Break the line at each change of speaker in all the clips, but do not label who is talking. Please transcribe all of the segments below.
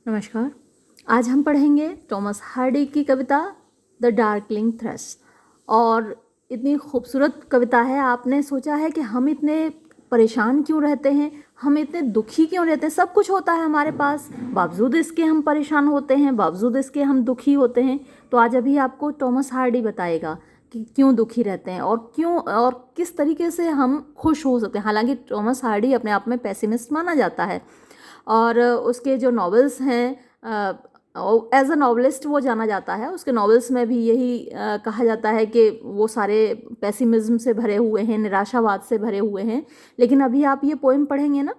नमस्कार। आज हम पढ़ेंगे टॉमस हार्डी की कविता द डार्कलिंग थ्रश। और इतनी खूबसूरत कविता है। आपने सोचा है कि हम इतने परेशान क्यों रहते हैं, हम इतने दुखी क्यों रहते हैं। सब कुछ होता है हमारे पास, बावजूद इसके हम परेशान होते हैं, बावजूद इसके हम दुखी होते हैं। तो आज अभी आपको टॉमस हार्डी बताएगा कि क्यों दुखी रहते हैं और क्यों और किस तरीके से हम खुश हो सकते हैं। हालांकि टॉमस हार्डी अपने आप में पेसिमिस्ट माना जाता है और उसके जो नॉवेल्स हैं, एज अ नॉवलिस्ट वो जाना जाता है। उसके नॉवेल्स में भी यही कहा जाता है कि वो सारे पेसिमिज्म से भरे हुए हैं, निराशावाद से भरे हुए हैं। लेकिन अभी आप ये पोएम पढ़ेंगे ना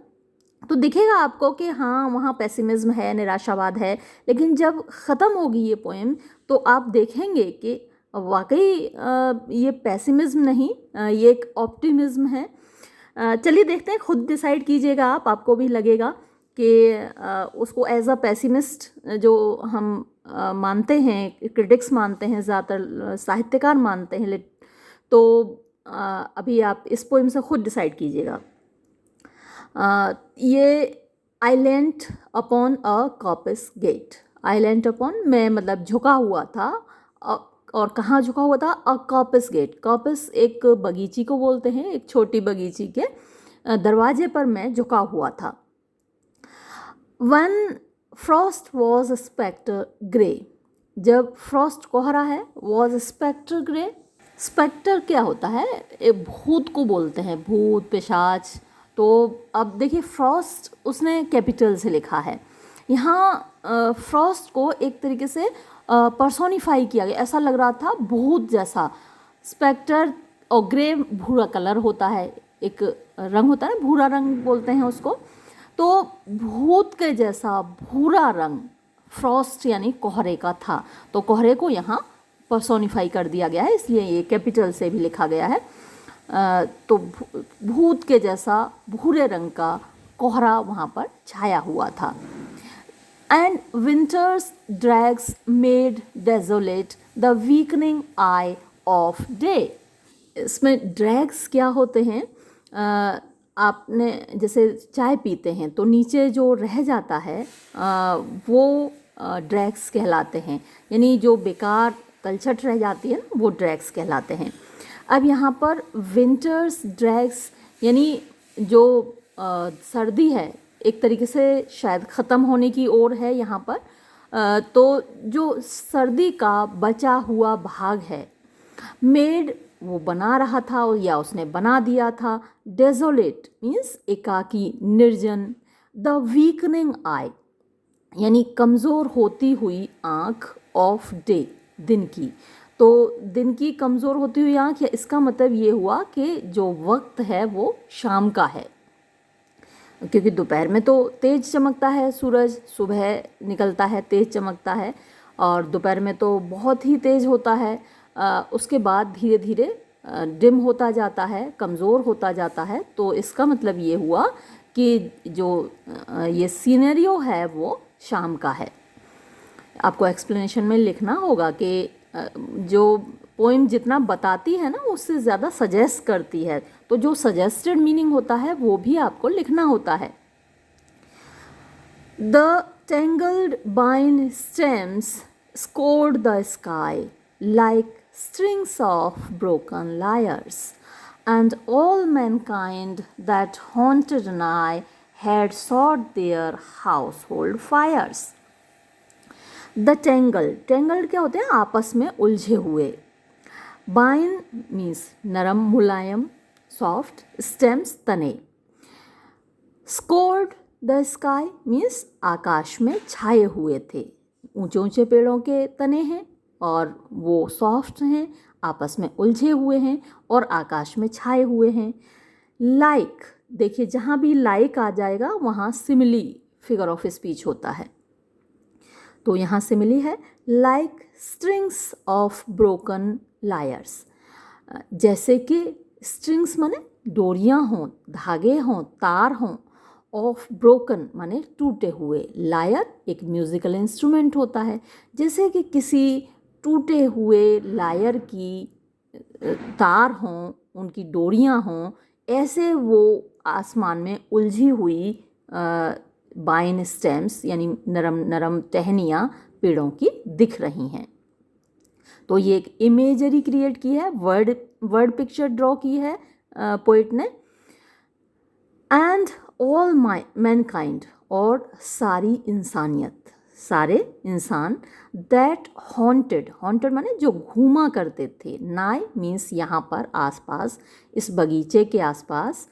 तो दिखेगा आपको कि हाँ, वहाँ पेसिमिज्म है, निराशावाद है। लेकिन जब ख़त्म होगी ये पोएम तो आप देखेंगे कि वाकई ये पेसिमिज्म नहीं, ये एक ऑप्टिमिज्म है। चलिए देखते हैं, खुद डिसाइड कीजिएगा आप, आपको भी लगेगा कि उसको एज अ पेसिमिस्ट जो हम मानते हैं, क्रिटिक्स मानते हैं, ज़्यादातर साहित्यकार मानते हैं। तो अभी आप इस पोएम से खुद डिसाइड कीजिएगा। ये I leant upon a coppice gate. I leant upon में मतलब झुका हुआ था, और कहाँ झुका हुआ था? अ कॉपस गेट। कॉपस एक बगीची को बोलते हैं, एक छोटी बगीची के दरवाजे पर मैं झुका हुआ था। When frost was spectre grey. जब फ्रॉस्ट कोहरा है, वॉज स्पेक्टर ग्रे। स्पेक्टर क्या होता है? एक भूत को बोलते हैं, भूत पिशाच। तो अब देखिए, फ्रॉस्ट उसने कैपिटल से लिखा है। यहाँ फ्रॉस्ट को एक तरीके से पर्सोनिफाई किया गया, ऐसा लग रहा था भूत जैसा। स्पेक्टर और ग्रे भूरा कलर होता है, एक रंग होता है, भूरा रंग बोलते हैं उसको। तो भूत के जैसा भूरा रंग फ्रॉस्ट यानी कोहरे का था। तो कोहरे को यहाँ पर्सोनिफाई कर दिया गया है, इसलिए ये कैपिटल से भी लिखा गया है। तो भूत के जैसा भूरे रंग का कोहरा वहाँ पर छाया हुआ था। And winters drags made desolate the weakening I of day. इसमें ड्रैग्स क्या होते हैं? आपने जैसे चाय पीते हैं तो नीचे जो रह जाता है वो ड्रैग्स कहलाते हैं, यानी जो बेकार तलछट रह जाती है ना, वो ड्रैग्स कहलाते हैं। अब यहाँ पर विंटर्स ड्रैग्स यानी जो सर्दी है, एक तरीके से शायद ख़त्म होने की ओर है यहाँ पर। तो जो सर्दी का बचा हुआ भाग है, मेड वो बना रहा था या उसने बना दिया था। डेजोलेट मीन्स एकाकी, निर्जन। द वीकनिंग आई यानी कमज़ोर होती हुई आँख, ऑफ डे दिन की। तो दिन की कमज़ोर होती हुई आँख, या इसका मतलब ये हुआ कि जो वक्त है वो शाम का है, क्योंकि दोपहर में तो तेज़ चमकता है सूरज, सुबह निकलता है तेज़ चमकता है, और दोपहर में तो बहुत ही तेज़ होता है। उसके बाद धीरे धीरे डिम होता जाता है, कमज़ोर होता जाता है। तो इसका मतलब ये हुआ कि जो ये सीनरियो है वो शाम का है। आपको एक्सप्लेनेशन में लिखना होगा कि जो पोइम जितना बताती है ना, उससे ज़्यादा सजेस्ट करती है। तो जो सजेस्टेड मीनिंग होता है वो भी आपको लिखना होता है। The tangled vine stems scored the sky like strings of broken lyres, and all mankind that haunted an eye had sought their household fires. The tangled, tangled क्या होते हैं? आपस में उलझे हुए। बाइन मीन्स नरम, मुलायम, सॉफ्ट। स्टेम्स तने। स्कोर्ड द स्काई मीन्स आकाश में छाए हुए थे। ऊंचे ऊंचे पेड़ों के तने हैं और वो सॉफ्ट हैं, आपस में उलझे हुए हैं और आकाश में छाए हुए हैं। लाइक, देखिए जहाँ भी लाइक आ जाएगा वहाँ सिमिली फिगर ऑफ स्पीच होता है। तो यहाँ से मिली है like strings of broken lawyers. जैसे कि स्ट्रिंग्स माने डोरियाँ हों, धागे हों, तार हों। ऑफ ब्रोकन माने टूटे हुए। लायर एक म्यूज़िकल इंस्ट्रूमेंट होता है। जैसे कि किसी टूटे हुए लायर की तार हों, उनकी डोरियाँ हों, ऐसे वो आसमान में उलझी हुई बाइन स्टेम्स यानी नरम नरम टहनियाँ पेड़ों की दिख रही हैं। तो ये एक इमेजरी क्रिएट की है, वर्ड पिक्चर ड्रॉ की है पोइट ने। एंड ऑल मैनकाइंड, और सारी इंसानियत, सारे इंसान, दैट हॉन्टेड माने जो घूमा करते थे, नाई मीन्स यहाँ पर आसपास, इस बगीचे के आसपास,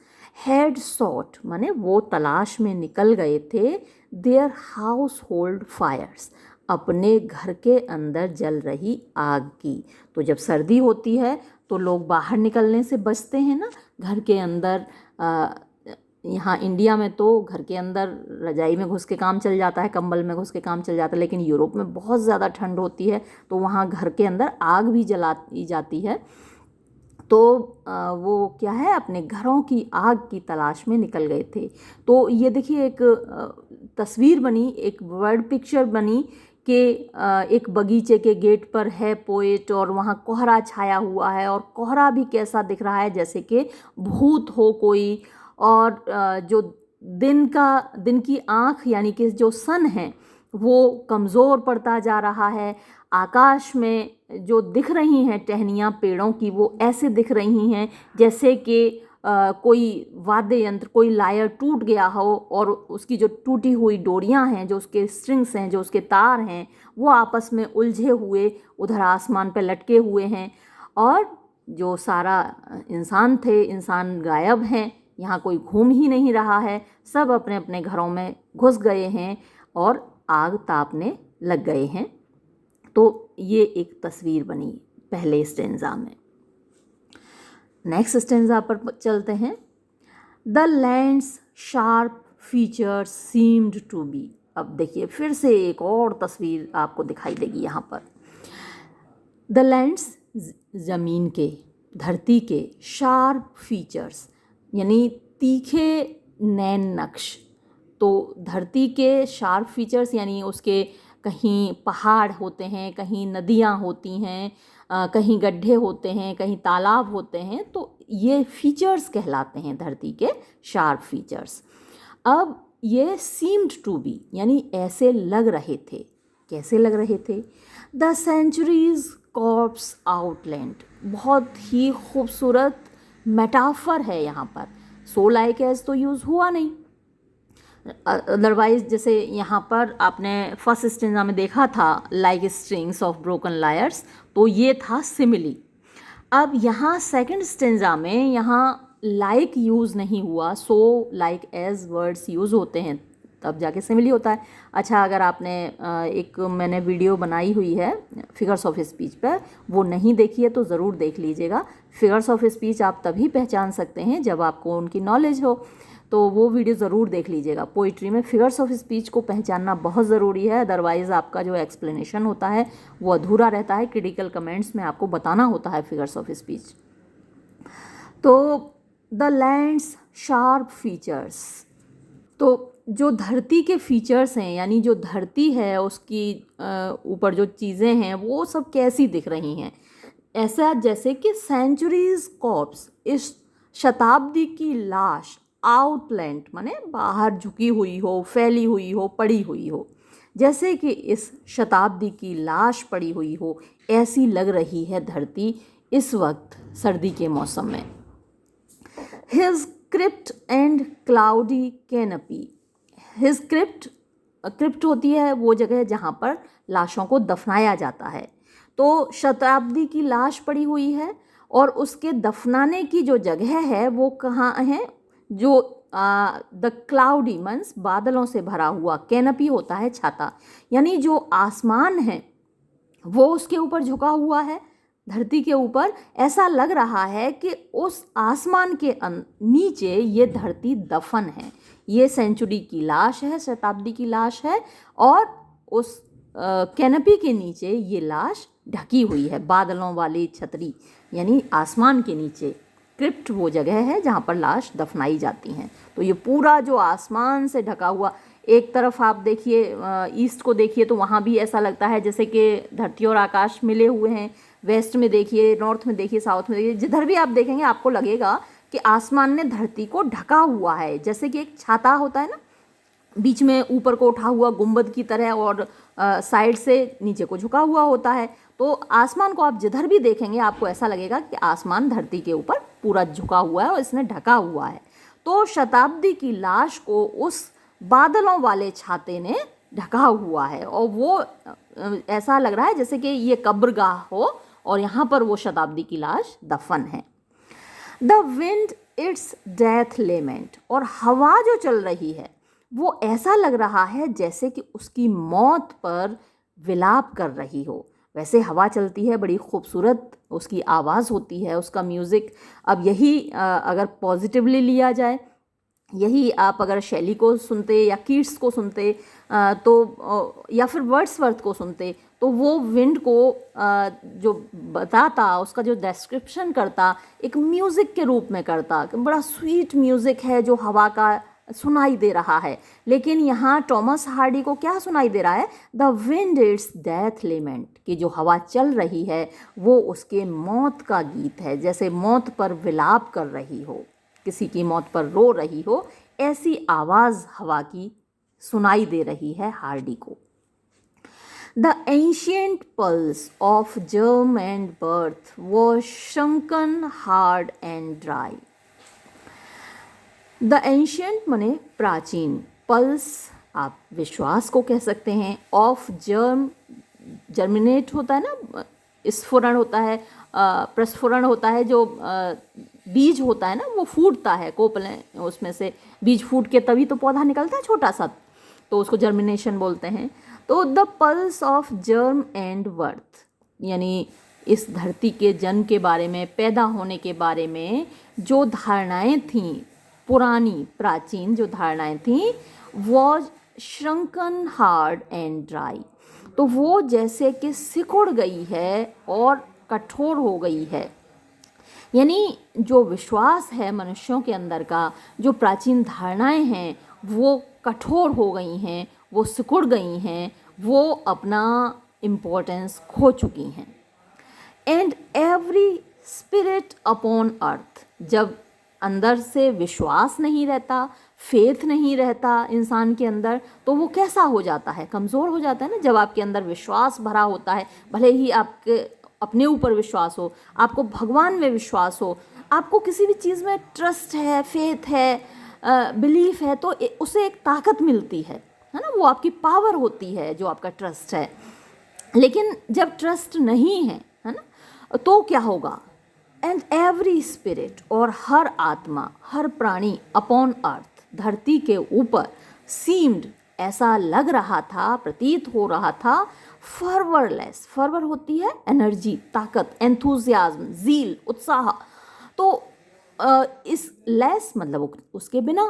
हैड सॉट माने वो तलाश में निकल गए थे, देयर हाउस होल्ड फायर्स, अपने घर के अंदर जल रही आग की। तो जब सर्दी होती है तो लोग बाहर निकलने से बचते हैं ना, घर के अंदर। यहाँ इंडिया में तो घर के अंदर रजाई में घुस के काम चल जाता है, कंबल में घुस के काम चल जाता है, लेकिन यूरोप में बहुत ज़्यादा ठंड होती है तो वहाँ घर के अंदर आग भी जलाई जाती है। तो वो क्या है, अपने घरों की आग की तलाश में निकल गए थे। तो ये देखिए एक तस्वीर बनी, एक वर्ड पिक्चर बनी कि एक बगीचे के गेट पर है पोएट और वहाँ कोहरा छाया हुआ है, और कोहरा भी कैसा दिख रहा है, जैसे कि भूत हो कोई, और जो दिन की आँख यानी कि जो सन है वो कमज़ोर पड़ता जा रहा है। आकाश में जो दिख रही हैं टहनियाँ पेड़ों की, वो ऐसे दिख रही हैं जैसे कि कोई वाद्य यंत्र, कोई लायर टूट गया हो और उसकी जो टूटी हुई डोरियां हैं, जो उसके स्ट्रिंग्स हैं, जो उसके तार हैं, वो आपस में उलझे हुए उधर आसमान पे लटके हुए हैं। और जो सारा इंसान गायब हैं, यहाँ कोई घूम ही नहीं रहा है, सब अपने अपने घरों में घुस गए हैं और आग तापने लग गए हैं। तो ये एक तस्वीर बनी पहले स्टेंजा में। नेक्स्ट स्टेंजा पर चलते हैं। The land's sharp features seemed to be. अब देखिए फिर से एक और तस्वीर आपको दिखाई देगी यहाँ पर। द लैंड्स ज़मीन के, धरती के, शार्प फीचर्स यानी तीखे नैन नक्श। तो धरती के शार्प फीचर्स यानी उसके कहीं पहाड़ होते हैं, कहीं नदियाँ होती हैं, कहीं गड्ढे होते हैं, कहीं तालाब होते हैं, तो ये फीचर्स कहलाते हैं धरती के शार्प फीचर्स। अब ये सीम्ड टू बी यानी ऐसे लग रहे थे। कैसे लग रहे थे? द सेंचुरीज कॉर्प्स आउटलैंड, बहुत ही खूबसूरत मेटाफर है यहाँ पर। सो लाइक एज तो यूज़ हुआ नहीं, अदरवाइज जैसे यहाँ पर आपने फर्स्ट स्टेंजा में देखा था like strings of broken lawyers, तो ये था सिमिली। अब यहाँ सेकंड स्टेंजा में यहाँ लाइक यूज़ नहीं हुआ, so like as words use होते हैं तब जाके सिमिली होता है। अच्छा, अगर आपने एक मैंने वीडियो बनाई हुई है फिगर्स ऑफ स्पीच पर, वो नहीं देखी है तो ज़रूर देख लीजिएगा। फिगर्स ऑफ स्पीच आप तभी पहचान सकते हैं जब आपको उनकी नॉलेज हो, तो वो वीडियो ज़रूर देख लीजिएगा। पोइट्री में फिगर्स ऑफ स्पीच को पहचानना बहुत ज़रूरी है, अदरवाइज़ आपका जो एक्सप्लेनेशन होता है वो अधूरा रहता है। क्रिटिकल कमेंट्स में आपको बताना होता है फिगर्स ऑफ स्पीच। तो द लैंड्स शार्प फीचर्स, तो जो धरती के फीचर्स हैं यानी जो धरती है उसकी ऊपर जो चीज़ें हैं वो सब कैसी दिख रही हैं, ऐसा जैसे कि सेंचुरीज कॉर्प्स, इस शताब्दी की लाश, आउटलैंड माने बाहर झुकी हुई हो, फैली हुई हो, पड़ी हुई हो, जैसे कि इस शताब्दी की लाश पड़ी हुई हो, ऐसी लग रही है धरती इस वक्त सर्दी के मौसम में। His crypt and cloudy canopy, his crypt होती है वो जगह जहाँ पर लाशों को दफनाया जाता है। तो शताब्दी की लाश पड़ी हुई है और उसके दफनाने की जो जगह है वो कहाँ है? जो द क्लाउडी मीन्स बादलों से भरा हुआ, कैनपी होता है छाता, यानी जो आसमान है वो उसके ऊपर झुका हुआ है धरती के ऊपर। ऐसा लग रहा है कि उस आसमान के नीचे ये धरती दफन है, ये सेंचुरी की लाश है, शताब्दी की लाश है, और उस कैनपी के नीचे ये लाश ढकी हुई है, बादलों वाली छतरी यानी आसमान के नीचे। क्रिप्ट वो जगह है जहाँ पर लाश दफनाई जाती हैं। तो ये पूरा जो आसमान से ढका हुआ, एक तरफ आप देखिए ईस्ट को देखिए तो वहाँ भी ऐसा लगता है जैसे कि धरती और आकाश मिले हुए हैं। वेस्ट में देखिए, नॉर्थ में देखिए, साउथ में देखिए, जिधर भी आप देखेंगे आपको लगेगा कि आसमान ने धरती को ढका हुआ है, जैसे कि एक छाता होता है ना, बीच में ऊपर को उठा हुआ गुंबद की तरह और साइड से नीचे को झुका हुआ होता है। तो आसमान को आप जिधर भी देखेंगे आपको ऐसा लगेगा कि आसमान धरती के ऊपर पूरा झुका हुआ है और इसने ढका हुआ है। तो शताब्दी की लाश को उस बादलों वाले छाते ने ढका हुआ है और वो ऐसा लग रहा है जैसे कि ये कब्रगाह हो और यहाँ पर वो शताब्दी की लाश दफन है। The wind its death lament, और हवा जो चल रही है वो ऐसा लग रहा है जैसे कि उसकी मौत पर विलाप कर रही हो। वैसे हवा चलती है, बड़ी खूबसूरत उसकी आवाज़ होती है, उसका म्यूज़िक। अब यही अगर पॉजिटिवली लिया जाए, यही आप अगर शैली को सुनते या कीट्स को सुनते तो या फिर वर्ड्सवर्थ को सुनते तो वो विंड को जो बताता, उसका जो डिस्क्रिप्शन करता एक म्यूज़िक के रूप में करता कि बड़ा स्वीट म्यूज़िक है जो हवा का सुनाई दे रहा है। लेकिन यहाँ टॉमस हार्डी को क्या सुनाई दे रहा है? The wind its death lament, कि जो हवा चल रही है वो उसके मौत का गीत है, जैसे मौत पर विलाप कर रही हो, किसी की मौत पर रो रही हो, ऐसी आवाज़ हवा की सुनाई दे रही है हार्डी को। The ancient pulse of germ and birth was shrunken hard and dry. The ancient माने प्राचीन, पल्स आप विश्वास को कह सकते हैं, ऑफ जर्म जर्मिनेट होता है ना, स्फुरण होता है, प्रस्फुरण होता है, जो बीज होता है ना वो फूटता है, कोपलें उसमें से बीज फूट के तभी तो पौधा निकलता है छोटा सा, तो उसको जर्मिनेशन बोलते हैं। तो the pulse of germ and birth, यानी इस धरती के जन्म के बारे में, पैदा होने के बारे में जो धारणाएं थीं, पुरानी प्राचीन जो धारणाएं थीं, वॉज श्रंकन हार्ड एंड ड्राई, तो वो जैसे कि सिकुड़ गई है और कठोर हो गई है। यानी जो विश्वास है मनुष्यों के अंदर का, जो प्राचीन धारणाएं हैं वो कठोर हो गई हैं, वो सिकुड़ गई हैं, वो अपना इम्पोर्टेंस खो चुकी हैं। And every spirit upon earth, जब अंदर से विश्वास नहीं रहता, फेथ नहीं रहता इंसान के अंदर, तो वो कैसा हो जाता है? कमज़ोर हो जाता है ना। जब आपके अंदर विश्वास भरा होता है, भले ही आपके अपने ऊपर विश्वास हो, आपको भगवान में विश्वास हो, आपको किसी भी चीज़ में ट्रस्ट है, फेथ है, बिलीफ है, तो उसे एक ताकत मिलती है ना, वो आपकी पावर होती है जो आपका ट्रस्ट है। लेकिन जब ट्रस्ट नहीं है ना, तो क्या होगा? एंड एवरी स्पिरिट, और हर आत्मा, हर प्राणी, अपॉन अर्थ, धरती के ऊपर, सीम्ड, ऐसा लग रहा था, प्रतीत हो रहा था, फर्वरलेस, फर्वर होती है एनर्जी, ताकत, एंथुजियाज्म, ज़ील, उत्साह, तो इस लेस मतलब उसके बिना,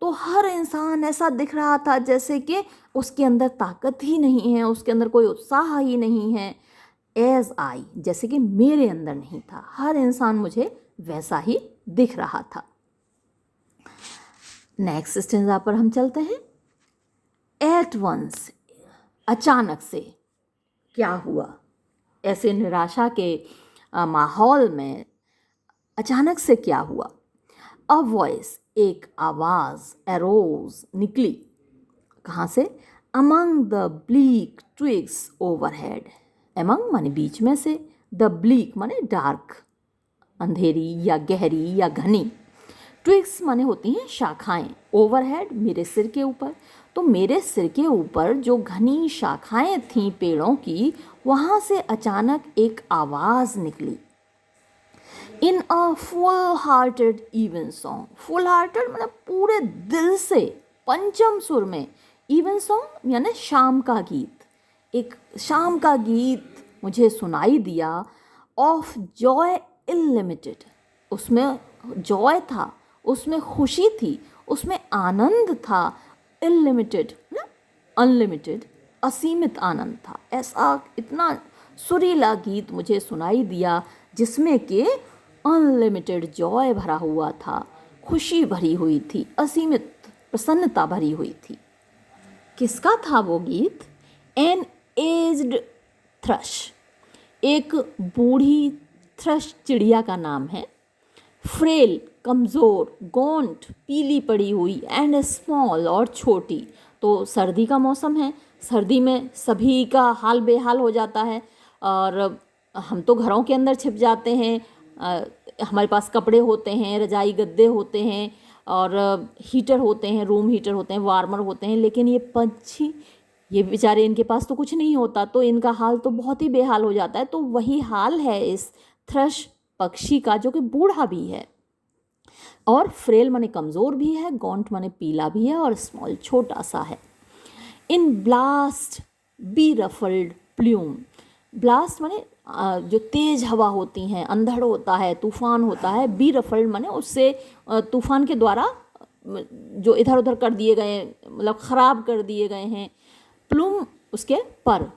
तो हर इंसान ऐसा दिख रहा था जैसे कि उसके अंदर ताकत ही नहीं है, उसके अंदर कोई उत्साह ही नहीं है। एज आई, जैसे कि मेरे अंदर नहीं था, हर इंसान मुझे वैसा ही दिख रहा था। नेक्स्ट स्टेंजा पर हम चलते हैं। एट वंस, अचानक से क्या हुआ? ऐसे निराशा के माहौल में अचानक से क्या हुआ? अ वॉइस, एक आवाज़, एरोज, निकली। कहाँ से? Among the bleak twigs overhead. Among माने बीच में से, द ब्लीक माने डार्क, अंधेरी या गहरी या घनी, ट्विग्स माने होती हैं शाखाएं, ओवरहेड मेरे सिर के ऊपर, तो मेरे सिर के ऊपर जो घनी शाखाएं थीं पेड़ों की, वहाँ से अचानक एक आवाज़ निकली। In a full hearted evensong, full hearted मतलब पूरे दिल से, पंचम सुर में, इवन सॉन्ग यानी शाम का गीत, एक शाम का गीत मुझे सुनाई दिया। ऑफ जॉय इनलिमिटेड, उसमें जॉय था, उसमें खुशी थी, उसमें आनंद था। इनलिमिटेड ना, अनलिमिटेड, असीमित आनंद था। ऐसा इतना सुरीला गीत मुझे सुनाई दिया जिसमें कि अनलिमिटेड जॉय भरा हुआ था, खुशी भरी हुई थी, असीमित प्रसन्नता भरी हुई थी। किसका था वो गीत? एन एज्ड थ्रश, एक बूढ़ी थ्रश चिड़िया का नाम है। फ्रेल, कमज़ोर, गौंट, पीली पड़ी हुई, एंड स्मॉल, और छोटी, तो सर्दी का मौसम है, सर्दी में सभी का हाल बेहाल हो जाता है और हम तो घरों के अंदर छिप जाते हैं। हमारे पास कपड़े होते हैं, रजाई गद्दे होते हैं और हीटर होते हैं, रूम हीटर होते हैं, वार्मर होते हैं, लेकिन ये पंछी, ये बेचारे, इनके पास तो कुछ नहीं होता, तो इनका हाल तो बहुत ही बेहाल हो जाता है। तो वही हाल है इस थ्रश पक्षी का, जो कि बूढ़ा भी है और फ्रेल माने कमज़ोर भी है, गॉन्ट माने पीला भी है और स्मॉल छोटा सा है। In blast beruffled plume, blast माने जो तेज़ हवा होती हैं, अंधड़ होता है, तूफ़ान होता है, बी रफल्ड माने उससे तूफ़ान के द्वारा जो इधर उधर कर दिए गए, मतलब ख़राब कर दिए गए हैं। प्लूम उसके पर,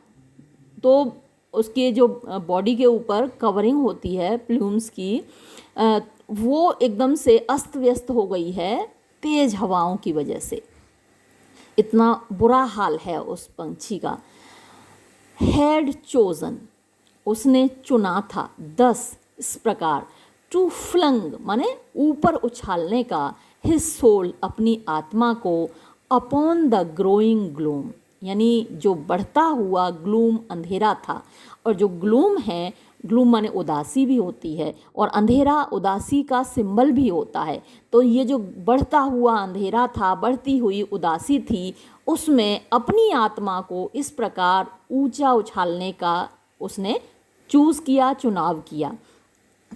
तो उसके जो बॉडी के ऊपर कवरिंग होती है प्लूम्स की, वो एकदम से अस्त व्यस्त हो गई है तेज़ हवाओं की वजह से। इतना बुरा हाल है उस पंछी का। हैड चोजन, उसने चुना था, 10 इस प्रकार, टू फ्लंग माने ऊपर उछालने का, हिज सोल अपनी आत्मा को, अपॉन द ग्रोइंग ग्लूम, यानी जो बढ़ता हुआ ग्लूम अंधेरा था। और जो ग्लूम है, ग्लूम माने उदासी भी होती है और अंधेरा उदासी का सिंबल भी होता है। तो ये जो बढ़ता हुआ अंधेरा था, बढ़ती हुई उदासी थी, उसमें अपनी आत्मा को इस प्रकार ऊंचा उछालने का उसने चूज़ किया, चुनाव किया।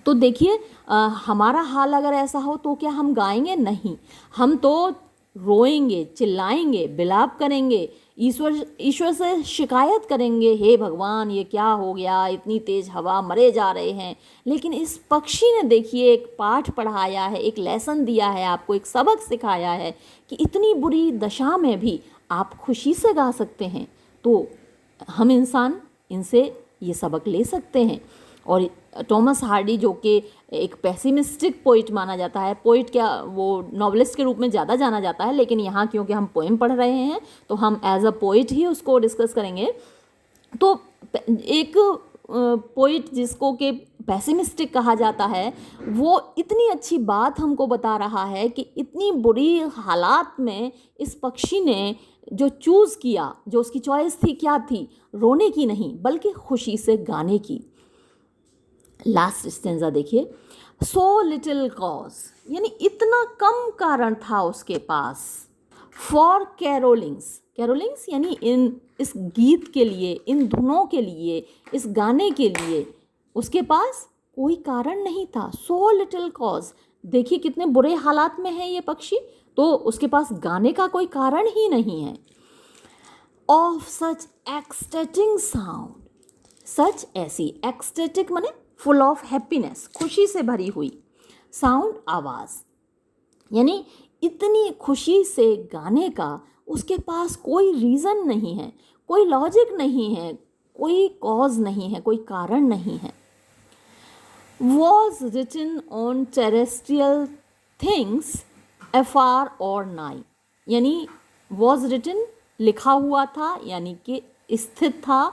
तो देखिए, हमारा हाल अगर ऐसा हो तो क्या हम गाएंगे? नहीं, हम तो रोएंगे, चिल्लाएंगे, बिलाप करेंगे, ईश्वर से शिकायत करेंगे, हे भगवान ये क्या हो गया, इतनी तेज़ हवा, मरे जा रहे हैं। लेकिन इस पक्षी ने देखिए एक पाठ पढ़ाया है, एक लेसन दिया है आपको, एक सबक सिखाया है कि इतनी बुरी दशा में भी आप खुशी से गा सकते हैं। तो हम इंसान इनसे ये सबक ले सकते हैं। और टॉमस हार्डी, जो कि एक पेसिमिस्टिक पोइट माना जाता है, पोइट क्या, वो नॉवलिस्ट के रूप में ज़्यादा जाना जाता है, लेकिन यहाँ क्योंकि हम पोएम पढ़ रहे हैं तो हम एज अ पोइट ही उसको डिस्कस करेंगे। तो एक पोइट जिसको कि पेसिमिस्टिक कहा जाता है, वो इतनी अच्छी बात हमको बता रहा है कि इतनी बुरी हालात में इस पक्षी ने जो चूज़ किया, जो उसकी चॉइस थी, क्या थी? रोने की नहीं, बल्कि खुशी से गाने की। लास्ट स्टेंजा देखिए, सो लिटिल कॉज, यानी इतना कम कारण था उसके पास, फॉर कैरोलिंग्स, कैरोलिंग्स यानी इस गीत के लिए, इन धुनों के लिए, इस गाने के लिए उसके पास कोई कारण नहीं था। सो लिटिल कॉज, देखिए कितने बुरे हालात में है ये पक्षी, तो उसके पास गाने का कोई कारण ही नहीं है। ऑफ सच एक्सटेटिंग साउंड, सच ऐसी, एक्सटेटिक माने फुल ऑफ हैप्पीनेस, खुशी से भरी हुई, साउंड आवाज़, यानी इतनी खुशी से गाने का उसके पास कोई रीज़न नहीं है, कोई लॉजिक नहीं है, कोई कॉज नहीं है, कोई कारण नहीं है। Was written on terrestrial things afar और नाई, यानी वॉज रिटन लिखा हुआ था, यानी कि स्थित था,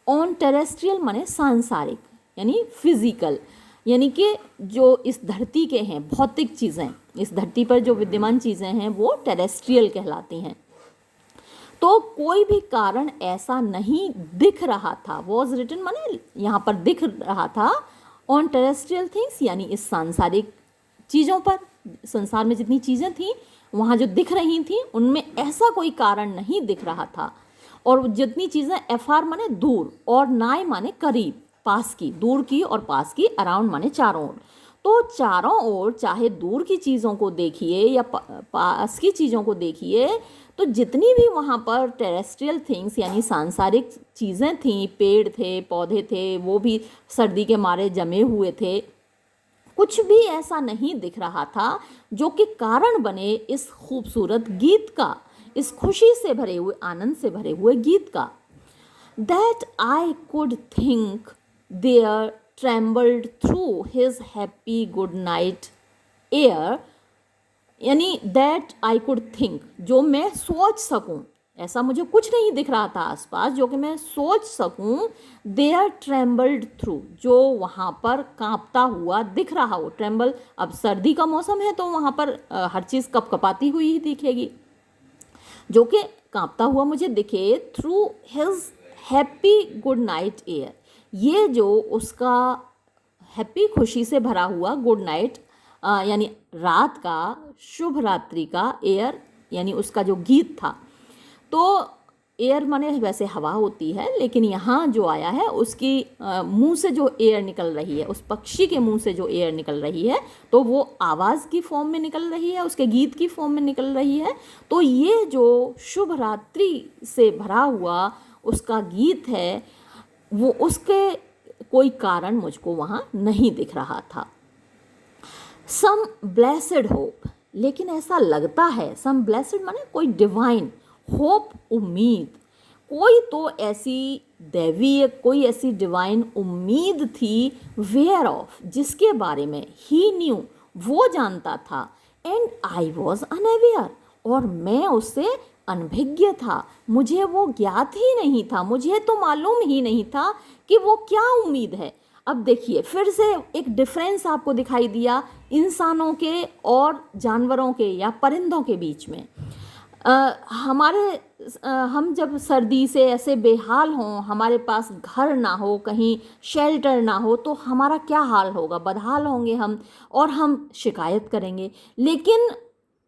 ऑन टेरेस्ट्रियल माने सांसारिक, यानी फिजिकल, यानी कि जो इस धरती के हैं, भौतिक चीज़ें, इस धरती पर जो विद्यमान चीज़ें हैं वो टेरेस्ट्रियल कहलाती हैं। तो कोई भी कारण ऐसा नहीं दिख रहा था, वॉज रिटन माने यहाँ पर दिख रहा था, ऑन टेरेस्ट्रियल थिंग्स यानी इस सांसारिक चीज़ों पर, संसार में जितनी चीज़ें थीं वहाँ जो दिख रही थीं उनमें ऐसा कोई कारण नहीं दिख रहा था। और जितनी चीज़ें, एफआर माने दूर और नाय माने करीब, पास की, दूर की और पास की, अराउंड माने चारों ओर, तो चारों ओर चाहे दूर की चीज़ों को देखिए या पास की चीज़ों को देखिए, तो जितनी भी वहाँ पर टेरेस्ट्रियल थिंग्स यानी सांसारिक चीज़ें थीं, पेड़ थे, पौधे थे, वो भी सर्दी के मारे जमे हुए थे, कुछ भी ऐसा नहीं दिख रहा था जो कि कारण बने इस खूबसूरत गीत का, इस खुशी से भरे हुए, आनंद से भरे हुए गीत का। That I could think there trembled through his happy good night air, यानी that I could think, जो मैं सोच सकूं, ऐसा मुझे कुछ नहीं दिख रहा था आसपास जो कि मैं सोच सकूं, there trembled through, जो वहाँ पर कांपता हुआ दिख रहा हो, ट्रेम्बल, अब सर्दी का मौसम है तो वहाँ पर हर चीज़ कपकपाती हुई ही दिखेगी। जो कि कांपता हुआ मुझे दिखे through his happy good night air. ये जो उसका हैप्पी खुशी से भरा हुआ गुड नाइट यानी रात का शुभ रात्रि का एयर यानी उसका जो गीत था। तो एयर माने वैसे हवा होती है, लेकिन यहाँ जो आया है उसकी मुंह से जो एयर निकल रही है, उस पक्षी के मुंह से जो एयर निकल रही है, तो वो आवाज़ की फॉर्म में निकल रही है, उसके गीत की फॉर्म में निकल रही है। तो ये जो शुभ रात्रि से भरा हुआ उसका गीत है, वो उसके कोई कारण मुझको वहाँ नहीं दिख रहा था। सम ब्लेसड होप, लेकिन ऐसा लगता है, सम ब्लेसड माने कोई डिवाइन, होप उम्मीद, कोई तो ऐसी दैवीय, कोई ऐसी डिवाइन उम्मीद थी, वेयर ऑफ, जिसके बारे में ही न्यू, वो जानता था, एंड आई वॉज अनअवेयर, और मैं उससे अनभिज्ञ था, मुझे वो ज्ञात ही नहीं था, मुझे तो मालूम ही नहीं था कि वो क्या उम्मीद है। अब देखिए फिर से एक डिफरेंस आपको दिखाई दिया इंसानों के और जानवरों के या परिंदों के बीच में। हम जब सर्दी से ऐसे बेहाल हों, हमारे पास घर ना हो, कहीं शेल्टर ना हो, तो हमारा क्या हाल होगा, बदहाल होंगे हम और हम शिकायत करेंगे। लेकिन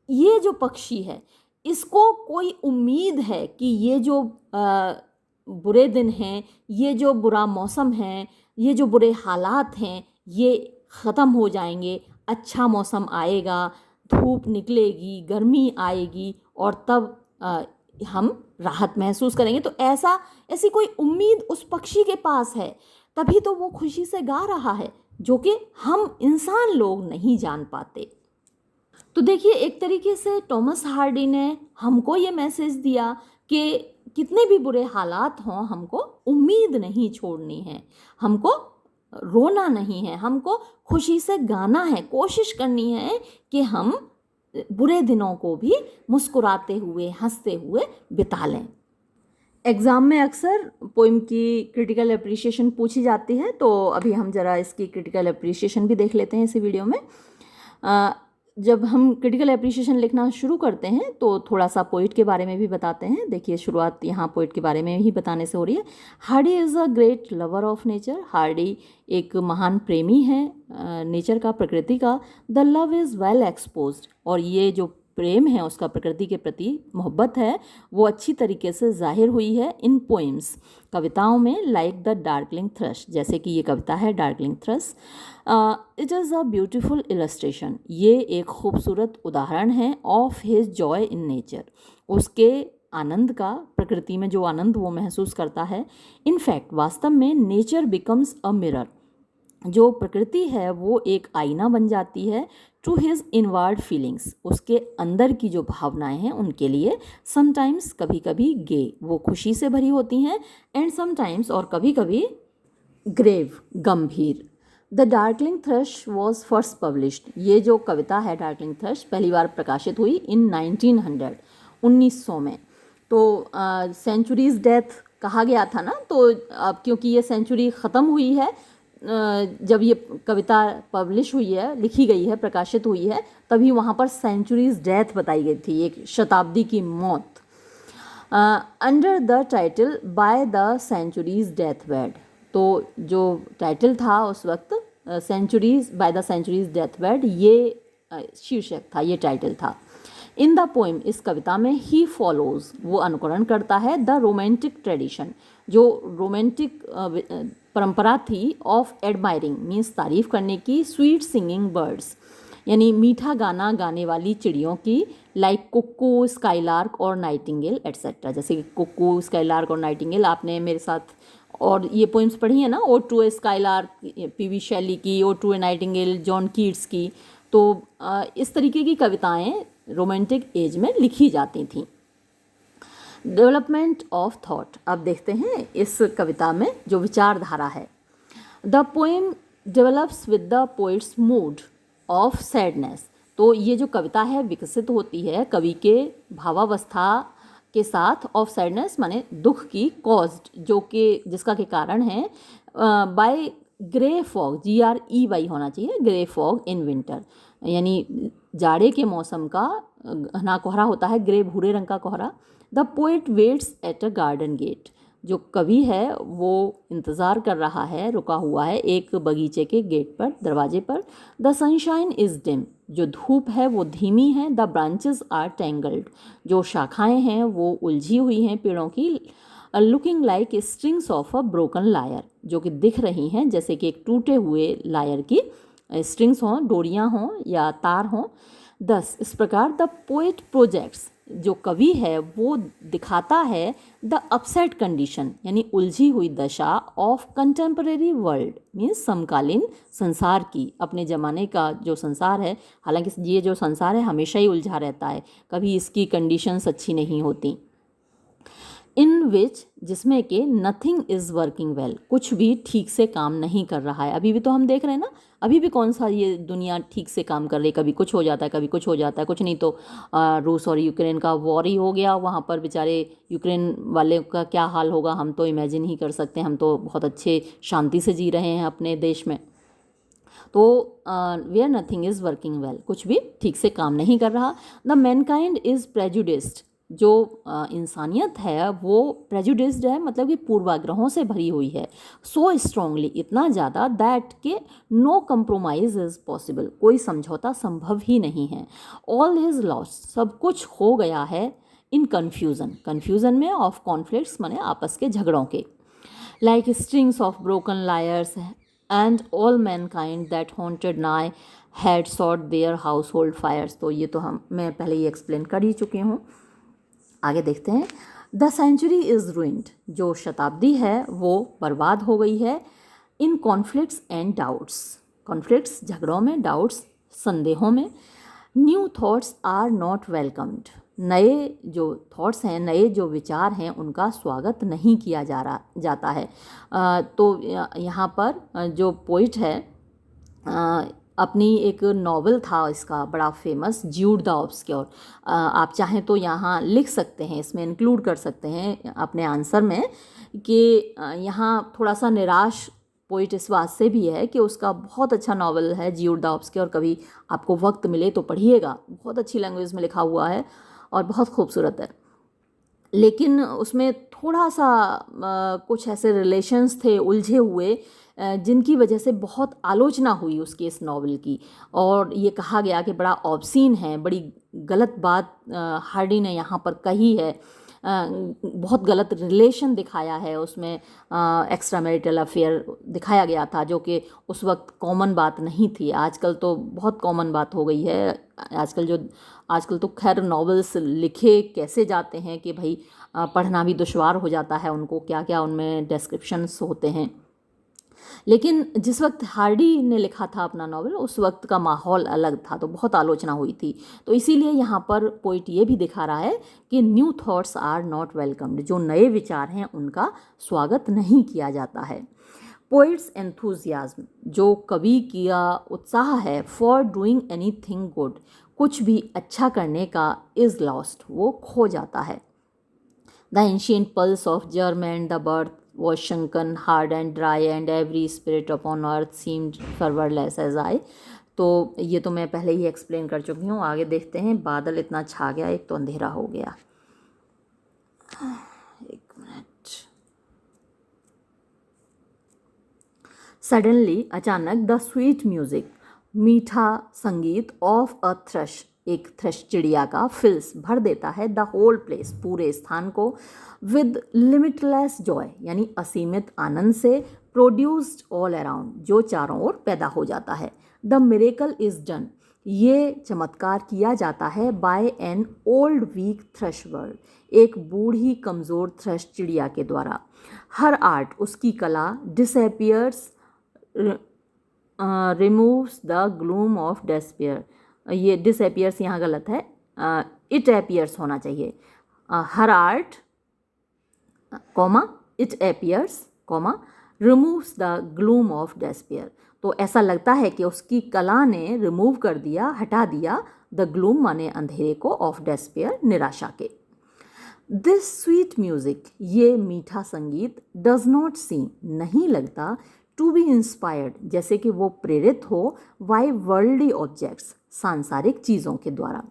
ये जो पक्षी है, इसको कोई उम्मीद है कि ये जो बुरे दिन हैं, ये जो बुरा मौसम है, ये जो बुरे हालात हैं, ये ख़त्म हो जाएंगे, अच्छा मौसम आएगा, धूप निकलेगी, गर्मी आएगी और तब हम राहत महसूस करेंगे। तो ऐसी कोई उम्मीद उस पक्षी के पास है, तभी तो वो खुशी से गा रहा है, जो कि हम इंसान लोग नहीं जान पाते। तो देखिए एक तरीके से टॉमस हार्डी ने हमको ये मैसेज दिया कि कितने भी बुरे हालात हों, हमको उम्मीद नहीं छोड़नी है, हमको रोना नहीं है, हमको खुशी से गाना है, कोशिश करनी है कि हम बुरे दिनों को भी मुस्कुराते हुए, हंसते हुए बिता लें। एग्ज़ाम में अक्सर पोइम की क्रिटिकल अप्रिशिएशन पूछी जाती है, तो अभी हम ज़रा इसकी क्रिटिकल अप्रिशिएशन भी देख लेते हैं इसी वीडियो में। जब हम क्रिटिकल अप्रिशिएशन लिखना शुरू करते हैं तो थोड़ा सा पोइट के बारे में भी बताते हैं। देखिए शुरुआत यहाँ पोइट के बारे में ही बताने से हो रही है। Hardy is a great lover of nature, Hardy एक महान प्रेमी है नेचर का, प्रकृति का। The love is well exposed, और ये जो प्रेम है उसका प्रकृति के प्रति मोहब्बत है वो अच्छी तरीके से जाहिर हुई है इन पोइम्स, कविताओं में, लाइक द डार्कलिंग थ्रश, जैसे कि ये कविता है darkling thrust. It is a beautiful illustration, ये एक खूबसूरत उदाहरण है of his joy in nature, उसके आनंद का, प्रकृति में जो आनंद वो महसूस करता है। इनफैक्ट वास्तव में नेचर बिकम्स अ मिरर, जो प्रकृति है वो एक आईना बन जाती है टू हिज इनवर्ड फीलिंग्स, उसके अंदर की जो भावनाएं हैं उनके लिए। समटाइम्स, कभी कभी गे, वो खुशी से भरी होती हैं, एंड समटाइम्स, और कभी कभी ग्रेव, गंभीर। The darkling thrust was first published, ये जो कविता है डार्कलिंग थ्रश पहली बार प्रकाशित हुई इन 1900, 1900 में। तो सेंचुरीज डेथ कहा गया था ना, तो अब क्योंकि ये सेंचुरी ख़त्म हुई है, जब ये कविता पब्लिश हुई है, लिखी गई है, प्रकाशित हुई है, तभी वहाँ पर सेंचुरीज डेथ बताई गई थी, एक शताब्दी की मौत। Under the title by the century's death bed, तो जो टाइटल था उस वक्त century's by the century's death bed, ये शीर्षक था, ये टाइटल था। इन द पोइम, इस कविता में, ही फॉलोज, वो अनुकरण करता है, द रोमांटिक ट्रेडिशन, जो रोमांटिक परंपरा थी, ऑफ एडमायरिंग मीन्स तारीफ करने की, स्वीट सिंगिंग बर्ड्स यानी मीठा गाना गाने वाली चिड़ियों की, लाइक कुक्कू, स्काईलार्क और नाइटिंगेल एट्सेट्रा, जैसे कि कुक्कू, स्काईलार्क और नाइटिंगेल आपने मेरे साथ और ये पोइम्स पढ़ी है ना, ओ टू ए स्काईलार्क पीवी शैली की, ओ टू ए नाइटिंगेल जॉन कीट्स की। तो इस तरीके की कविताएं रोमांटिक एज में लिखी जाती थीं। डेवलपमेंट ऑफ थॉट, अब देखते हैं इस कविता में जो विचारधारा है। The poem develops with the poets mood off sadness, तो ये जो कविता है विकसित होती है कवि के भावावस्था के साथ, ऑफ सैडनेस माने दुख की, कॉज्ड जो कि जिसका के कारण है, बाय ग्रे फॉग, GREY होना चाहिए, ग्रे फॉग इन विंटर, यानी जाड़े के मौसम का घना कोहरा होता है, ग्रे भूरे रंग का कोहरा। The poet waits at a garden gate, जो कवि है वो इंतज़ार कर रहा है, रुका हुआ है एक बगीचे के गेट पर, दरवाजे पर। द सनशाइन इज़ डिम, जो धूप है वो धीमी है। द ब्रांचेस आर टेंगल्ड, जो शाखाएं हैं वो उलझी हुई हैं पेड़ों की। Looking like strings of a broken lyre, जो कि दिख रही हैं जैसे कि एक टूटे हुए लायर की स्ट्रिंग्स हों, डोरियां हों या तार हों। दस इस प्रकार द पोएट प्रोजेक्ट्स, जो कवि है वो दिखाता है द अपसेट कंडीशन, यानी उलझी हुई दशा ऑफ कंटेम्परेरी वर्ल्ड, मीन्स समकालीन संसार की, अपने ज़माने का जो संसार है। हालांकि ये जो संसार है हमेशा ही उलझा रहता है, कभी इसकी कंडीशंस अच्छी नहीं होती। इन विच, जिसमें कि नथिंग इज़ वर्किंग वेल, कुछ भी ठीक से काम नहीं कर रहा है। अभी भी तो हम देख रहे हैं ना, अभी भी कौन सा ये दुनिया ठीक से काम कर रही है, कभी कुछ हो जाता है, कभी कुछ हो जाता है। कुछ नहीं तो रूस और यूक्रेन का वॉर ही हो गया, वहाँ पर बेचारे यूक्रेन वाले का क्या हाल होगा हम तो इमेजिन ही कर सकते हैं। हम तो बहुत अच्छे शांति से जी रहे हैं अपने देश में। तो where nothing is working well, कुछ भी ठीक से काम नहीं कर रहा। द मैनकाइंड इज़ प्रेजुडिस्ड, जो इंसानियत है वो प्रेजुडिस्ड है, मतलब कि पूर्वाग्रहों से भरी हुई है। सो स्ट्रांगली, इतना ज़्यादा, दैट के नो कंप्रोमाइज इज़ पॉसिबल, कोई समझौता संभव ही नहीं है। ऑल इज़ लॉस्ट, सब कुछ हो गया है। इन कन्फ्यूज़न, कन्फ्यूज़न में ऑफ कॉन्फ्लिक्ट्स माने आपस के झगड़ों के। Like strings of broken lyres and all mankind that haunted nigh had sought their household fires. तो ये तो मैं पहले ही एक्सप्लेन कर ही चुकी हूँ। आगे देखते हैं। द सेंचुरी इज़ रूइंड, जो शताब्दी है वो बर्बाद हो गई है। In conflicts and doubts, conflicts झगड़ों में, डाउट्स संदेहों में। New thoughts are not welcomed, नए जो थॉट्स हैं, नए जो विचार हैं, उनका स्वागत नहीं किया जाता है। तो यहाँ पर जो पोइट है, अपनी एक नावल था इसका बड़ा फेमस, ज्यूड द ऑब्सक्योर। आप चाहें तो यहाँ लिख सकते हैं, इसमें इंक्लूड कर सकते हैं अपने आंसर में कि यहाँ थोड़ा सा निराश पोइट इस बात से भी है कि उसका बहुत अच्छा नावल है ज्यूड द ऑब्सक्योर। कभी आपको वक्त मिले तो पढ़िएगा, बहुत अच्छी लैंग्वेज में लिखा हुआ है और बहुत खूबसूरत है। लेकिन उसमें थोड़ा सा कुछ ऐसे रिलेशंस थे उलझे हुए, जिनकी वजह से बहुत आलोचना हुई उसकी इस नावल की, और ये कहा गया कि बड़ा ऑब्सीन है, बड़ी गलत बात हार्डी ने यहाँ पर कही है। बहुत गलत रिलेशन दिखाया है उसमें, एक्स्ट्रा मैरिटल अफेयर दिखाया गया था, जो कि उस वक्त कॉमन बात नहीं थी। आजकल तो बहुत कॉमन बात हो गई है। आजकल तो खैर नॉवेल्स लिखे कैसे जाते हैं कि भाई पढ़ना भी दुश्वार हो जाता है उनको, क्या क्या उनमें डिस्क्रिप्शंस होते हैं। लेकिन जिस वक्त हार्डी ने लिखा था अपना नावल, उस वक्त का माहौल अलग था, तो बहुत आलोचना हुई थी। तो इसीलिए यहाँ पर पोइट ये भी दिखा रहा है कि new thoughts are not welcomed, जो नए विचार हैं उनका स्वागत नहीं किया जाता है। पोइट्स एंथुजियाज्म, जो कवि का उत्साह है, फॉर डूइंग एनीथिंग गुड, कुछ भी अच्छा करने का, इज़ लॉस्ट, वो खो जाता है। The ancient pulse of German the birth was shrunken, hard and dry, and every spirit upon earth seemed fervorless as I। तो ये तो मैं पहले ही एक्सप्लेन कर चुकी हूँ। आगे देखते हैं। बादल इतना छा गया, एक तो अंधेरा हो गया। एक मिनट। सडनली, अचानक, द स्वीट म्यूजिक, मीठा संगीत, ऑफ अ थ्रश, एक थ्रश चिड़िया का, फिल्स भर देता है, द होल प्लेस, पूरे स्थान को, विद लिमिटलेस जॉय, यानी असीमित आनंद से, प्रोड्यूस्ड ऑल अराउंड, जो चारों ओर पैदा हो जाता है। द मिरेकल इज़ डन, ये चमत्कार किया जाता है, by an old weak thrush bird, एक बूढ़ी कमज़ोर थ्रश चिड़िया के द्वारा। हर आर्ट, उसकी कला, disappears, removes the gloom of despair, ये डिसअपियर्स यहाँ गलत है, इट अपियर्स होना चाहिए। हर art comma it appears comma removes the gloom of despair, तो ऐसा लगता है कि उसकी कला ने रिमूव कर दिया, हटा दिया, द ग्लूम माने अंधेरे को, ऑफ डेस्पेयर निराशा के। दिस स्वीट म्यूजिक, ये मीठा संगीत, डज नॉट सीम, नहीं लगता, टू बी इंस्पायर्ड, जैसे कि वो प्रेरित हो बाय वर्ल्डली ऑब्जेक्ट्स, सांसारिक चीज़ों के द्वारा।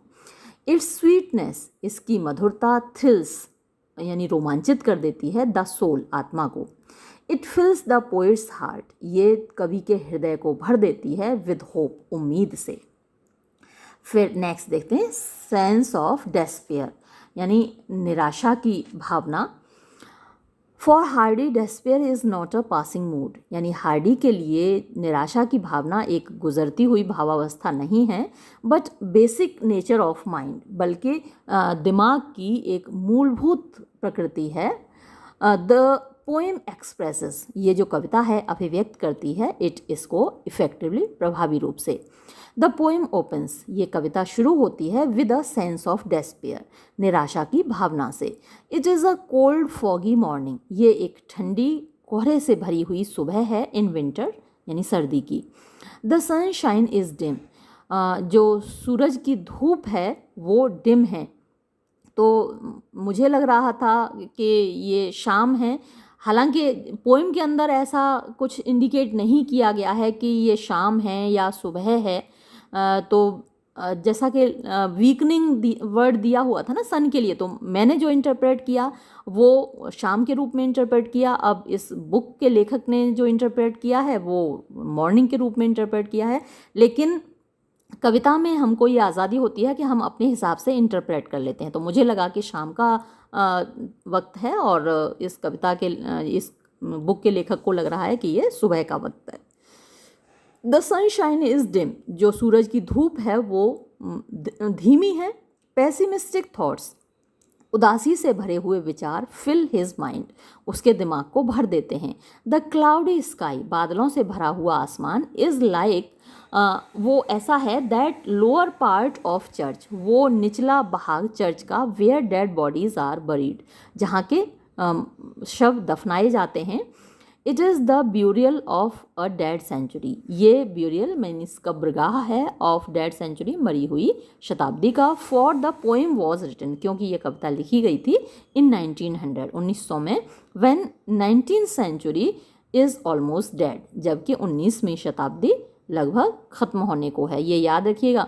इट्स स्वीटनेस, इसकी मधुरता, थ्रिल्स यानी रोमांचित कर देती है द सोल, आत्मा को। इट फिल्स द पोइट्स हार्ट, ये कवि के हृदय को भर देती है विद होप, उम्मीद से। फिर नेक्स्ट देखते हैं सेंस ऑफ डेस्पेयर, यानी निराशा की भावना। For Hardy despair is not a passing mood, यानी हार्डी के लिए निराशा की भावना एक गुजरती हुई भावावस्था नहीं है, but basic nature of mind, बल्कि दिमाग की एक मूलभूत प्रकृति है। द पोएम एक्सप्रेसेस, ये जो कविता है अभिव्यक्त करती है इट, इसको इफेक्टिवली, प्रभावी रूप से। द पोएम ओपन्स, ये कविता शुरू होती है with a sense of despair, निराशा की भावना से। It is a cold foggy morning, ये एक ठंडी कोहरे से भरी हुई सुबह है इन विंटर, यानी सर्दी की। द सनशाइन इज़ डिम, जो सूरज की धूप है वो डिम है, तो मुझे लग रहा था कि ये शाम है, हालांकि पोएम के अंदर ऐसा कुछ इंडिकेट नहीं किया गया है कि ये शाम है या सुबह है। तो जैसा कि वीकनिंग वर्ड दिया हुआ था ना सन के लिए, तो मैंने जो इंटरप्रेट किया वो शाम के रूप में इंटरप्रेट किया। अब इस बुक के लेखक ने जो इंटरप्रेट किया है वो मॉर्निंग के रूप में इंटरप्रेट किया है, लेकिन कविता में हमको ये आज़ादी होती है कि हम अपने हिसाब से इंटरप्रेट कर लेते हैं। तो मुझे लगा कि शाम का वक्त है और इस कविता के इस बुक के लेखक को लग रहा है कि ये सुबह का वक्त है। द सनशाइन इज़ डिम, जो सूरज की धूप है वो धीमी है। पेसिमिस्टिक थॉट्स, उदासी से भरे हुए विचार, फिल हिज माइंड, उसके दिमाग को भर देते हैं। द क्लाउडी स्काई, बादलों से भरा हुआ आसमान, इज़ लाइक, वो ऐसा है, that lower part of church, वो निचला भाग चर्च का, where dead bodies are buried, जहाँ के शव दफनाए जाते हैं। It is the burial of a dead century, ये ब्यूरियल मीन्स कब्रगाह है, ऑफ डेड सेंचुरी, मरी हुई शताब्दी का। For the poem was written, क्योंकि ये कविता लिखी गई थी इन 1900, 1900 में। When 19th century is almost dead, जबकि 19वीं शताब्दी लगभग ख़त्म होने को है। ये याद रखिएगा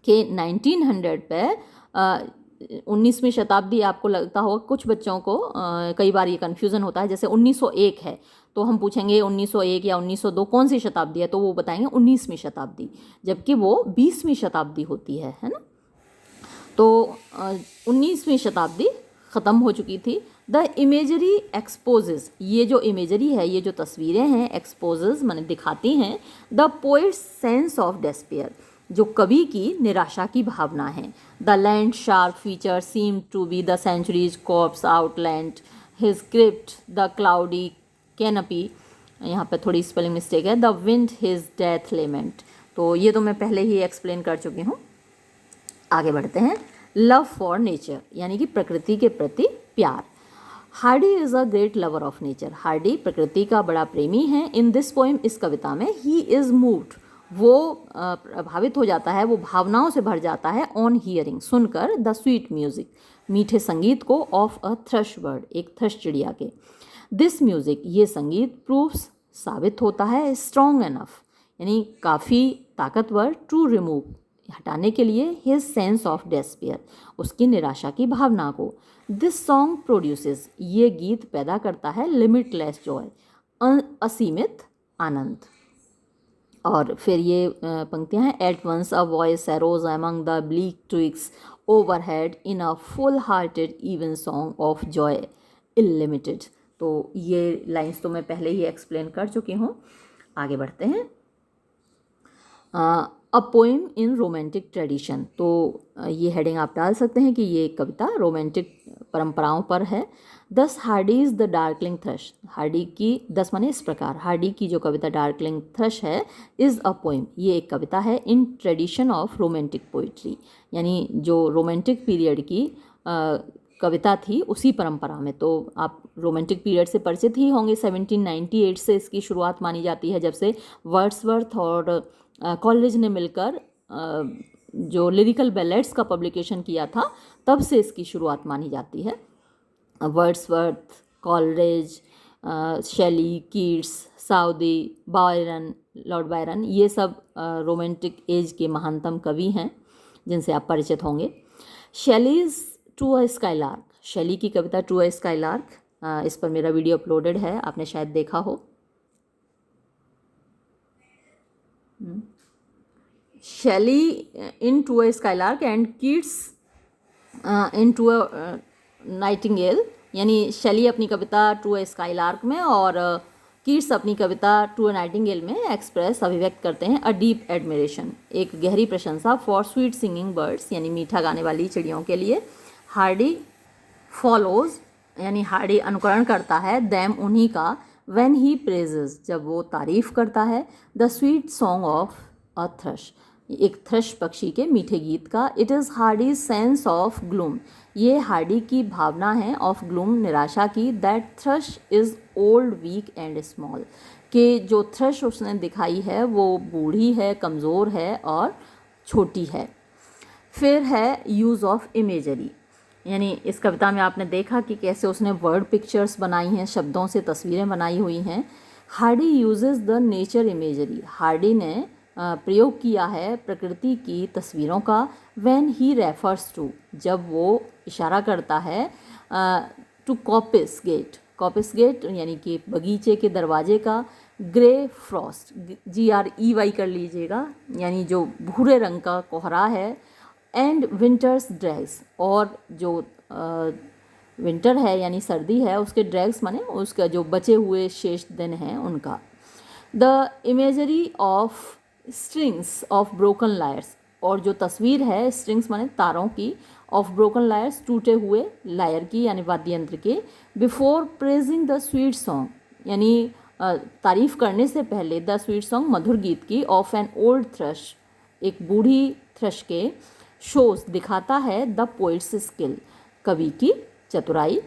कि 1900 पे 19वीं शताब्दी, आपको लगता होगा कुछ बच्चों को कई बार ये कन्फ्यूज़न होता है, जैसे 1901 है तो हम पूछेंगे 1901 या 1902 कौन सी शताब्दी है, तो वो बताएंगे 19वीं शताब्दी, जबकि वो 20वीं शताब्दी होती है ना। तो 19वीं शताब्दी ख़त्म हो चुकी थी। द इमेजरी एक्सपोजेज, ये जो इमेजरी है, ये जो तस्वीरें हैं, एक्सपोजेज माने दिखाती हैं the poet's sense of despair, जो कवि की निराशा की भावना है। The land sharp feature seem to be the centuries corpse outleant, his crypt the cloudy canopy, यहाँ पे थोड़ी स्पेलिंग मिस्टेक है, the wind his death lament. तो ये तो मैं पहले ही एक्सप्लेन कर चुकी हूँ। आगे बढ़ते हैं। लव फॉर नेचर, यानी कि प्रकृति के प्रति प्यार। Hardy is a great lover of nature, Hardy प्रकृति का बड़ा प्रेमी है। इन दिस पोएम, इस कविता में, ही इज़ मूव्ड, वो प्रभावित हो जाता है, वो भावनाओं से भर जाता है। ऑन हियरिंग, सुनकर, द स्वीट म्यूजिक, मीठे संगीत को, ऑफ अ थ्रश बर्ड, एक थ्रश चिड़िया के। दिस म्यूजिक, ये संगीत, प्रूव्स, साबित होता है, स्ट्रॉन्ग एनफ, यानी काफ़ी ताकतवर, टू रिमूव, हटाने के लिए, हिज सेंस ऑफ डेस्पेयर, उसकी निराशा की भावना को। दिस सॉन्ग प्रोड्यूसेस, ये गीत पैदा करता है, लिमिटलेस जॉय, असीमित आनंद। और फिर ये पंक्तियाँ हैं। At once a voice arose among the bleak twigs overhead in a full hearted evensong of joy illimited. तो ये लाइंस तो मैं पहले ही एक्सप्लेन कर चुकी हूँ। आगे बढ़ते हैं। A poem in romantic tradition, तो ये हेडिंग आप डाल सकते हैं कि ये कविता रोमांटिक परंपराओं पर है। दस Hardy is the darkling thrust, Hardy की, 10 माने इस प्रकार, हार्डी की जो कविता डार्कलिंग थ्रश है, इज़ अ पोएम, ये एक कविता है, इन ट्रेडिशन ऑफ रोमांटिक पोइट्री, यानी जो रोमांटिक पीरियड की कविता थी उसी परंपरा में। तो आप रोमांटिक पीरियड से परिचित ही होंगे। 1798 से इसकी शुरुआत मानी जाती है, जब से वर्ड्सवर्थ और कॉलेज ने मिलकर जो लिरिकल बैलेड्स का पब्लिकेशन किया था, तब से इसकी शुरुआत मानी जाती है। Wordsworth, Coleridge, Shelley, Keats, Southey, Byron, Lord Byron, ये सब रोमांटिक एज के महानतम कवि हैं जिनसे आप परिचित होंगे। शेलीज टू अ स्काईलार्क, शेली की कविता टू अ स्काईलार्क, इस पर मेरा वीडियो अपलोडेड है, आपने शायद देखा हो। Shelley in to a skylark and Keats in to a nightingale, यानी शेली अपनी कविता टू अ स्काईलार्क में और कीट्स अपनी कविता टू अ नाइटिंगेल में एक्सप्रेस अभिव्यक्त करते हैं अ डीप एडमिरेशन, एक गहरी प्रशंसा, फॉर स्वीट सिंगिंग बर्ड्स, यानी मीठा गाने वाली चिड़ियों के लिए। हार्डी फॉलोज, यानी हार्डी अनुकरण करता है दैम, उन्हीं का, व्हेन ही प्रेजेस, जब वो तारीफ करता है, the sweet song of a thrush, एक थ्रश पक्षी के मीठे गीत का। It is Hardy sense of gloom, ये हार्डी की भावना है, ऑफ ग्लूम, निराशा की, that thrush is old, weak and small, कि जो थ्रश उसने दिखाई है वो बूढ़ी है, कमज़ोर है और छोटी है। फिर है यूज़ ऑफ इमेजरी, यानी इस कविता में आपने देखा कि कैसे उसने वर्ड पिक्चर्स बनाई हैं, शब्दों से तस्वीरें बनाई हुई हैं। Hardy uses the nature imagery, Hardy ने प्रयोग किया है प्रकृति की तस्वीरों का। व्हेन ही रेफर्स टू, जब वो इशारा करता है टू कॉपिस गेट, कॉपिस गेट यानी कि बगीचे के दरवाजे का, ग्रे फ्रॉस्ट, GREY कर लीजिएगा, यानी जो भूरे रंग का कोहरा है, एंड विंटर्स ड्रैग्स, और जो विंटर है यानी सर्दी है उसके ड्रैग्स माने उसका जो बचे हुए शेष दिन हैं उनका। The imagery of strings of broken lawyers, और जो तस्वीर है स्ट्रिंग्स माने तारों की, ऑफ ब्रोकन लायर्स, टूटे हुए लायर की यानी वाद्य यंत्र के, before praising the sweet song, यानी तारीफ करने से पहले, द स्वीट सॉन्ग, मधुर गीत की, ऑफ एन ओल्ड थ्रश, एक बूढ़ी थ्रश के, शोज, दिखाता है, द पोइट्स स्किल, कवि की चतुराई।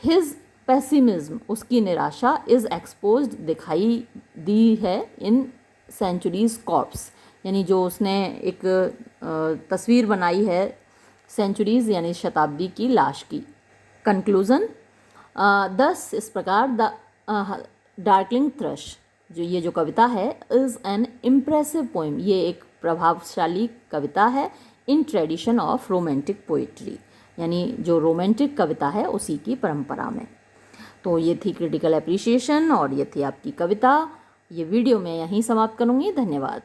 हिज पेसिमिज्म, उसकी निराशा, इज एक्सपोज्ड, दिखाई दी है, इन सेंचुरीज कॉर्प्स, यानी जो उसने एक तस्वीर बनाई है सेंचुरीज यानी शताब्दी की लाश की। कंक्लूजन, दस, इस प्रकार, द डार्कलिंग थ्रश, जो ये जो कविता है, इज़ एन इम्प्रेसिव पोइम, ये एक प्रभावशाली कविता है, इन ट्रेडिशन ऑफ रोमांटिक पोइट्री, यानी जो रोमांटिक कविता है उसी की परंपरा में। तो ये थी क्रिटिकल एप्रिसिएशन और ये थी आपकी कविता। ये वीडियो मैं यहीं समाप्त करूँगी। धन्यवाद।